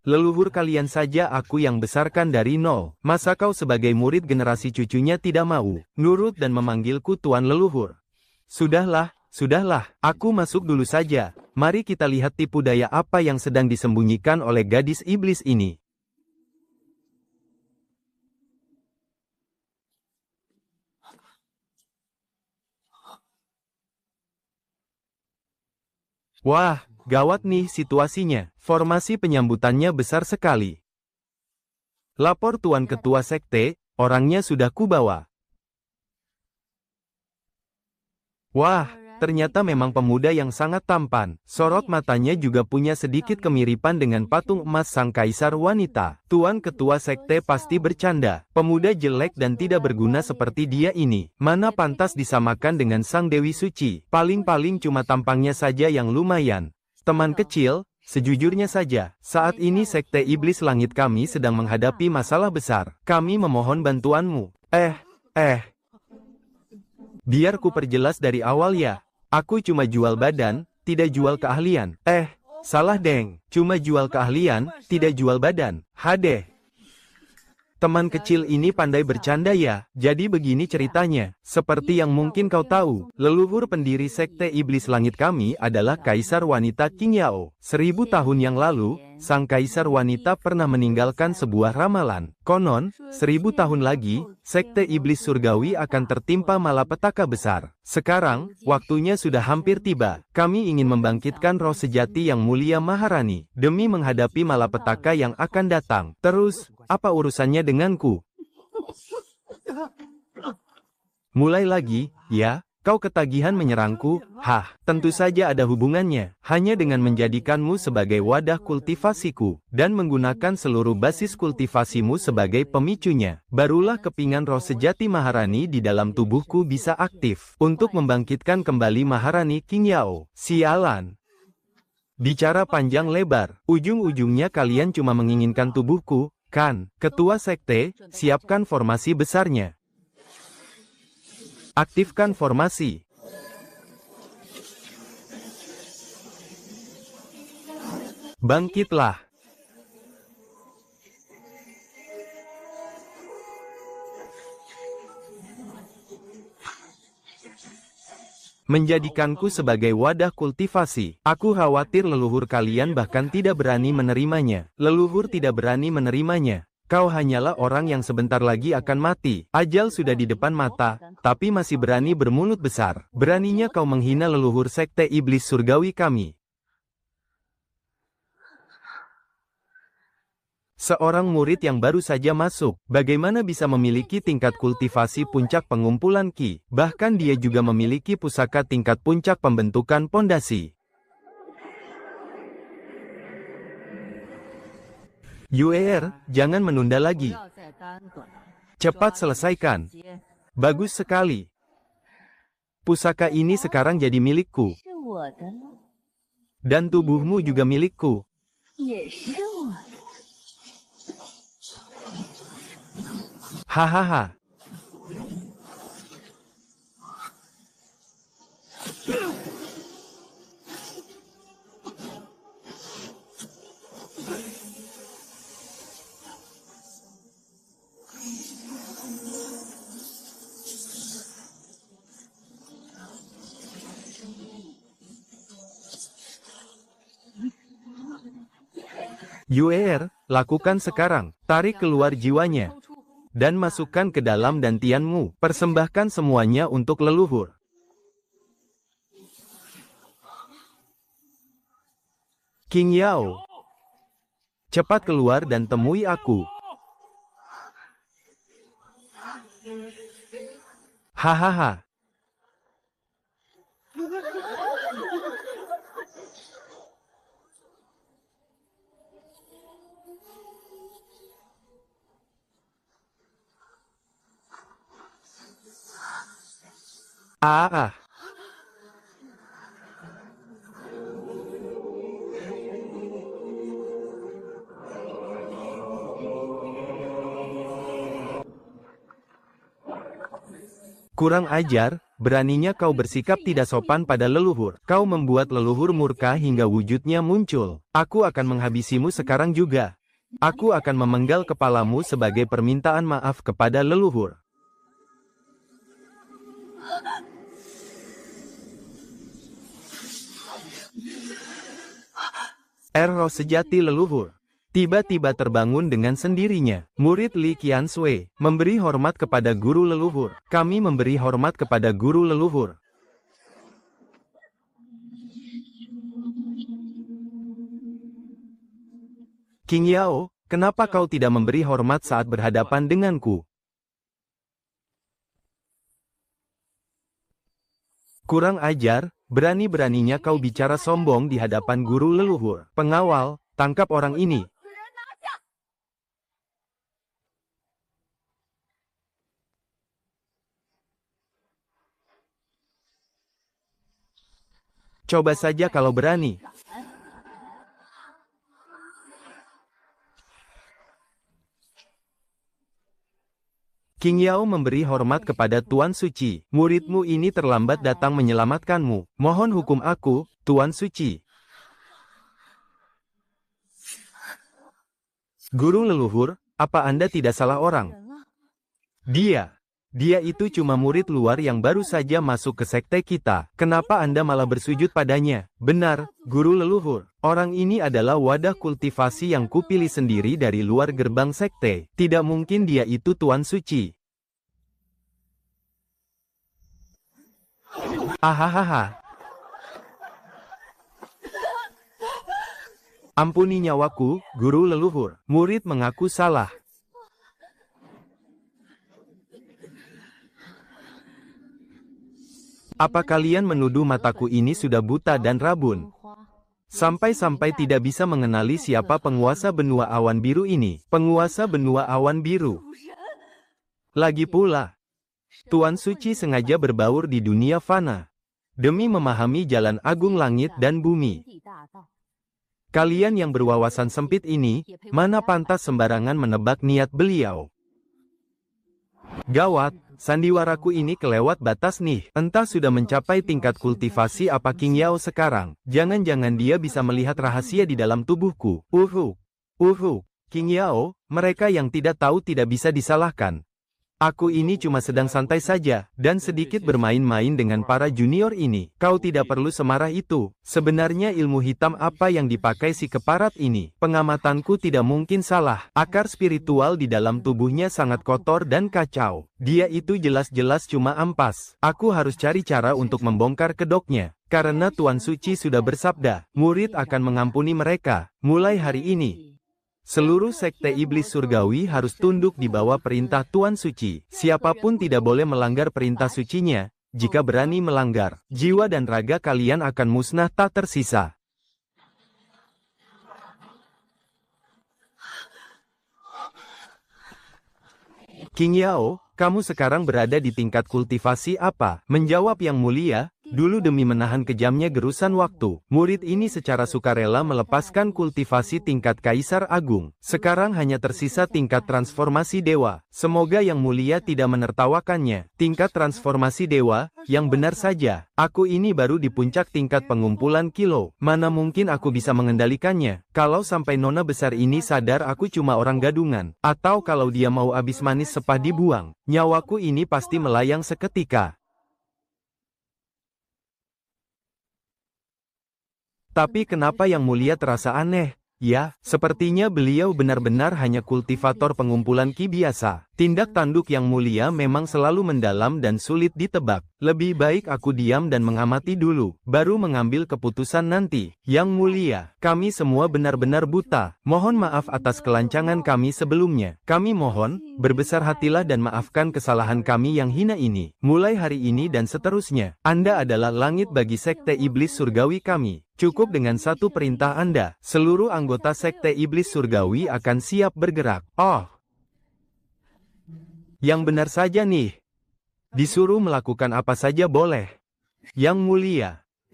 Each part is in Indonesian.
Leluhur kalian saja aku yang besarkan dari nol. Masa kau sebagai murid generasi cucunya tidak mau nurut dan memanggilku tuan leluhur? Sudahlah, sudahlah, aku masuk dulu saja. Mari kita lihat tipu daya apa yang sedang disembunyikan oleh gadis iblis ini. Wah, gawat nih situasinya. Formasi penyambutannya besar sekali. Lapor Tuan Ketua Sekte, orangnya sudah kubawa. Wah, ternyata memang pemuda yang sangat tampan. Sorot matanya juga punya sedikit kemiripan dengan patung emas sang kaisar wanita. Tuan Ketua Sekte pasti bercanda. Pemuda jelek dan tidak berguna seperti dia ini. Mana pantas disamakan dengan sang Dewi Suci. Paling-paling cuma tampangnya saja yang lumayan. Teman kecil, sejujurnya saja, saat ini Sekte Iblis Langit kami sedang menghadapi masalah besar. Kami memohon bantuanmu. Biar ku perjelas dari awal ya. Aku cuma jual badan, tidak jual keahlian. Salah deng. Cuma jual keahlian, tidak jual badan. Hadeh. Teman kecil ini pandai bercanda ya. Jadi begini ceritanya. Seperti yang mungkin kau tahu, leluhur pendiri Sekte Iblis Langit kami adalah Kaisar Wanita King Yao. 1000 tahun yang lalu, sang Kaisar Wanita pernah meninggalkan sebuah ramalan. Konon, 1000 tahun lagi, Sekte Iblis Surgawi akan tertimpa malapetaka besar. Sekarang, waktunya sudah hampir tiba. Kami ingin membangkitkan roh sejati yang mulia Maharani, demi menghadapi malapetaka yang akan datang. Terus, apa urusannya denganku? Mulai lagi, ya? Kau ketagihan menyerangku? Hah, tentu saja ada hubungannya. Hanya dengan menjadikanmu sebagai wadah kultivasiku, dan menggunakan seluruh basis kultivasimu sebagai pemicunya, barulah kepingan roh sejati Maharani di dalam tubuhku bisa aktif, untuk membangkitkan kembali Maharani King Yao. Sialan. Bicara panjang lebar, ujung-ujungnya kalian cuma menginginkan tubuhku, kan? Ketua Sekte, siapkan formasi besarnya. Aktifkan formasi. Bangkitlah. Menjadikanku sebagai wadah kultivasi. Aku khawatir leluhur kalian bahkan tidak berani menerimanya. Leluhur tidak berani menerimanya. Kau hanyalah orang yang sebentar lagi akan mati. Ajal sudah di depan mata, tapi masih berani bermulut besar. Beraninya kau menghina leluhur Sekte Iblis Surgawi kami. Seorang murid yang baru saja masuk, bagaimana bisa memiliki tingkat kultivasi puncak pengumpulan Ki? Bahkan dia juga memiliki pusaka tingkat puncak pembentukan pondasi. Yuer, jangan menunda lagi. Cepat selesaikan. Bagus sekali. Pusaka ini sekarang jadi milikku. Dan tubuhmu juga milikku. Hahaha. Yuer, lakukan sekarang. Tarik keluar jiwanya. Dan masukkan ke dalam dantianmu. Persembahkan semuanya untuk leluhur. King Yao. Cepat keluar dan temui aku. Hahaha. Ah. Kurang ajar, beraninya kau bersikap tidak sopan pada leluhur. Kau membuat leluhur murka hingga wujudnya muncul. Aku akan menghabisimu sekarang juga. Aku akan memenggal kepalamu sebagai permintaan maaf kepada leluhur. Roh sejati leluhur tiba-tiba terbangun dengan sendirinya. Murid Li Qianshui memberi hormat kepada guru leluhur. Kami memberi hormat kepada guru leluhur. Qing Yao, kenapa kau tidak memberi hormat saat berhadapan denganku? Kurang ajar, berani-beraninya kau bicara sombong di hadapan guru leluhur. Pengawal, tangkap orang ini. Coba saja kalau berani. Qing Yao memberi hormat kepada Tuan Suci. Muridmu ini terlambat datang menyelamatkanmu. Mohon hukum aku, Tuan Suci. Guru leluhur, apa Anda tidak salah orang? Dia itu cuma murid luar yang baru saja masuk ke sekte kita. Kenapa Anda malah bersujud padanya? Benar, guru leluhur. Orang ini adalah wadah kultivasi yang kupilih sendiri dari luar gerbang sekte. Tidak mungkin dia itu Tuan Suci. Ahahaha. Ampuni nyawaku, guru leluhur. Murid mengaku salah. Apa kalian menuduh mataku ini sudah buta dan rabun? Sampai-sampai tidak bisa mengenali siapa penguasa benua awan biru ini. Penguasa benua awan biru. Lagi pula, Tuan Suci sengaja berbaur di dunia fana demi memahami jalan agung langit dan bumi. Kalian yang berwawasan sempit ini, mana pantas sembarangan menebak niat beliau. Gawat, sandiwaraku ini kelewat batas nih. Entah sudah mencapai tingkat kultivasi apa Qing Yao sekarang. Jangan-jangan dia bisa melihat rahasia di dalam tubuhku. Qing Yao, mereka yang tidak tahu tidak bisa disalahkan. Aku ini cuma sedang santai saja, dan sedikit bermain-main dengan para junior ini. Kau tidak perlu semarah itu. Sebenarnya ilmu hitam apa yang dipakai si keparat ini? Pengamatanku tidak mungkin salah. Akar spiritual di dalam tubuhnya sangat kotor dan kacau. Dia itu jelas-jelas cuma ampas. Aku harus cari cara untuk membongkar kedoknya. Karena Tuan Suci sudah bersabda, murid akan mengampuni mereka, mulai hari ini. Seluruh sekte iblis surgawi harus tunduk di bawah perintah Tuan Suci. Siapapun tidak boleh melanggar perintah sucinya. Jika berani melanggar, jiwa dan raga kalian akan musnah tak tersisa. Qing Yao, kamu sekarang berada di tingkat kultivasi apa? Menjawab yang mulia, dulu demi menahan kejamnya gerusan waktu, murid ini secara sukarela melepaskan kultivasi tingkat Kaisar Agung. Sekarang hanya tersisa tingkat transformasi dewa. Semoga yang mulia tidak menertawakannya. Tingkat transformasi dewa, yang benar saja. Aku ini baru di puncak tingkat pengumpulan kilo. Mana mungkin aku bisa mengendalikannya? Kalau sampai nona besar ini sadar aku cuma orang gadungan. Atau kalau dia mau habis manis sepah dibuang. Nyawaku ini pasti melayang seketika. Tapi kenapa yang mulia terasa aneh? Ya, sepertinya beliau benar-benar hanya kultivator pengumpulan ki biasa. Tindak tanduk yang mulia memang selalu mendalam dan sulit ditebak. Lebih baik aku diam dan mengamati dulu, baru mengambil keputusan nanti. Yang mulia, kami semua benar-benar buta. Mohon maaf atas kelancangan kami sebelumnya. Kami mohon, berbesar hatilah dan maafkan kesalahan kami yang hina ini. Mulai hari ini dan seterusnya, Anda adalah langit bagi sekte iblis surgawi kami. Cukup dengan satu perintah Anda, seluruh anggota sekte iblis surgawi akan siap bergerak. Oh, yang benar saja nih. Disuruh melakukan apa saja boleh. Yang mulia,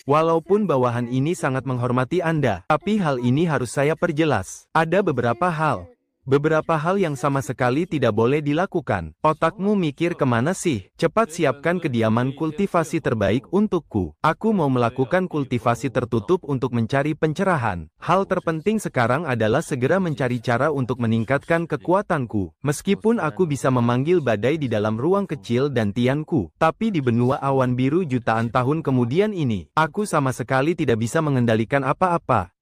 walaupun bawahan ini sangat menghormati Anda, tapi hal ini harus saya perjelas. Ada beberapa hal. Beberapa hal yang sama sekali tidak boleh dilakukan. Otakmu mikir kemana sih? Cepat siapkan kediaman kultivasi terbaik untukku. Aku mau melakukan kultivasi tertutup untuk mencari pencerahan. Hal terpenting sekarang adalah segera mencari cara untuk meningkatkan kekuatanku. Meskipun aku bisa memanggil badai di dalam ruang kecil dan tianku, tapi di benua awan biru jutaan tahun kemudian ini, aku sama sekali tidak bisa mengendalikan apa-apa.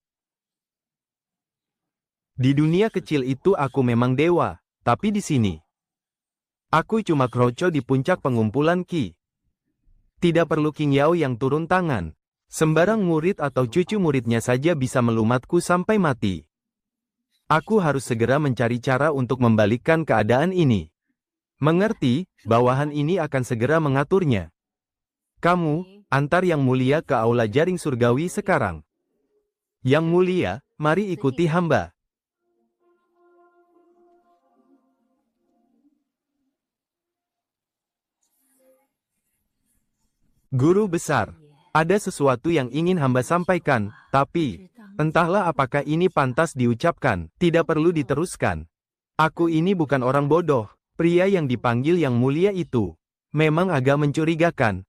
Di dunia kecil itu aku memang dewa, tapi di sini, aku cuma kroco di puncak pengumpulan Qi. Tidak perlu King Yao yang turun tangan. Sembarang murid atau cucu muridnya saja bisa melumatku sampai mati. Aku harus segera mencari cara untuk membalikkan keadaan ini. Mengerti, bawahan ini akan segera mengaturnya. Kamu, antar Yang Mulia ke aula jaring surgawi sekarang. Yang Mulia, mari ikuti hamba. Guru besar, ada sesuatu yang ingin hamba sampaikan, tapi, entahlah apakah ini pantas diucapkan, tidak perlu diteruskan. Aku ini bukan orang bodoh, pria yang dipanggil Yang Mulia itu, memang agak mencurigakan.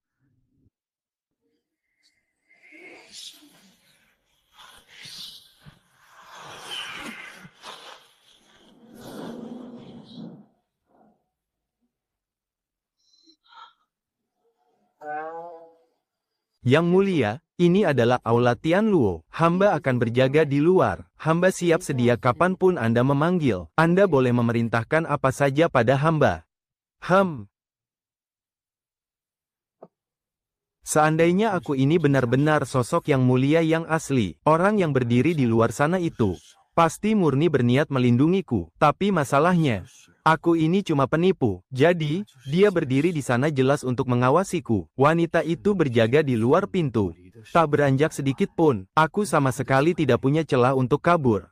Yang Mulia, ini adalah aula Tianluo. Hamba akan berjaga di luar. Hamba siap sedia kapanpun Anda memanggil. Anda boleh memerintahkan apa saja pada hamba. Seandainya aku ini benar-benar sosok Yang Mulia yang asli, orang yang berdiri di luar sana itu pasti murni berniat melindungiku. Tapi masalahnya, aku ini cuma penipu. Jadi, dia berdiri di sana jelas untuk mengawasiku. Wanita itu berjaga di luar pintu. Tak beranjak sedikit pun, aku sama sekali tidak punya celah untuk kabur.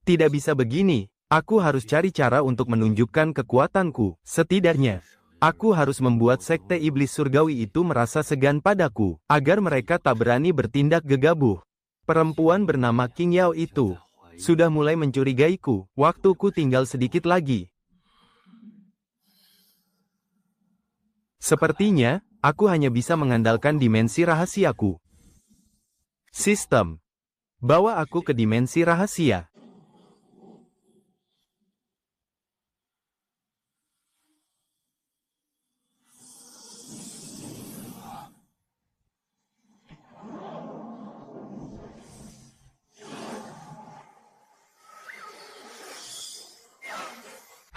Tidak bisa begini, aku harus cari cara untuk menunjukkan kekuatanku. Setidaknya, aku harus membuat sekte iblis surgawi itu merasa segan padaku, agar mereka tak berani bertindak gegabah. Perempuan bernama King Yao itu sudah mulai mencurigaiku. Waktuku tinggal sedikit lagi. Sepertinya, aku hanya bisa mengandalkan dimensi rahasiaku. Sistem, bawa aku ke dimensi rahasia.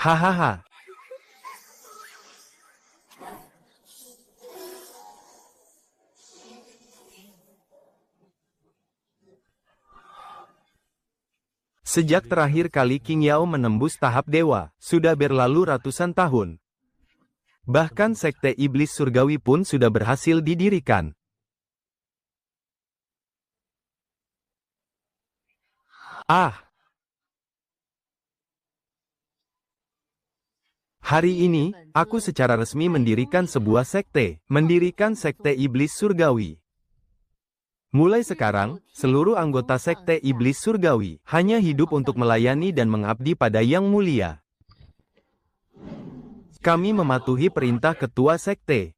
Hahaha. Sejak terakhir kali King Yao menembus tahap dewa, sudah berlalu ratusan tahun. Bahkan sekte iblis surgawi pun sudah berhasil didirikan. Hari ini, aku secara resmi mendirikan sebuah sekte, mendirikan sekte iblis surgawi. Mulai sekarang, seluruh anggota sekte iblis surgawi hanya hidup untuk melayani dan mengabdi pada Yang Mulia. Kami mematuhi perintah ketua sekte.